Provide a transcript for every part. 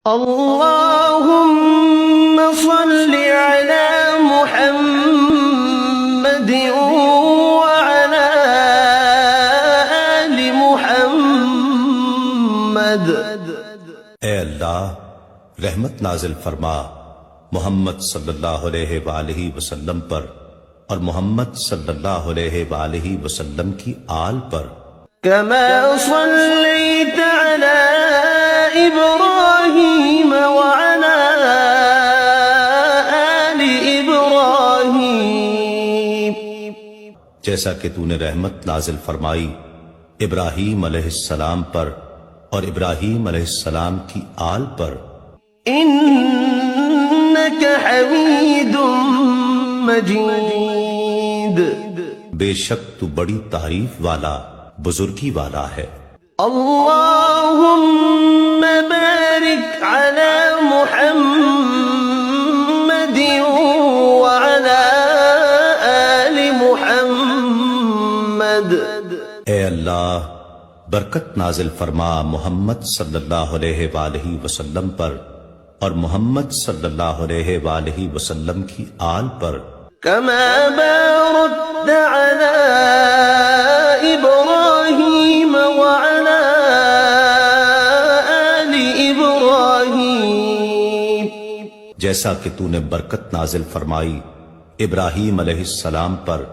اللهم صل على محمد وعلى آل محمد۔ اے اللہ رحمت نازل فرما محمد صلی اللہ علیہ وآلہ وسلم پر اور محمد صلی اللہ علیہ وآلہ وسلم کی آل پر۔ كما صليت على إبراهيم وعلى آل إبراهيم، جیسا کہ تو نے رحمت نازل فرمائی ابراہیم علیہ السلام پر اور ابراہیم علیہ السلام کی آل پر۔ إنك حميد مجيد، بے شک تو بڑی تعریف والا بزرگی والا ہے۔ اللهم بارك على محمد وعلى آل محمد۔ اے اللہ برکت نازل فرما محمد صلی اللہ علیہ وآلہ وسلم پر اور محمد صلی اللہ علیہ وآلہ وسلم کی آل پر۔ كما باركت على إبراهيم وعلى آل إبراهيم، جیسا کہ تو نے برکت نازل فرمائی ابراہیم علیہ السلام پر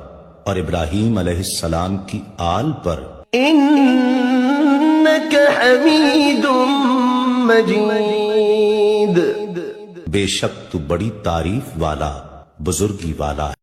اور ابراہیم علیہ السلام کی آل پر۔ إنك حميد مجيد، بے شک تو بڑی تعریف والا بزرگی والا ہے۔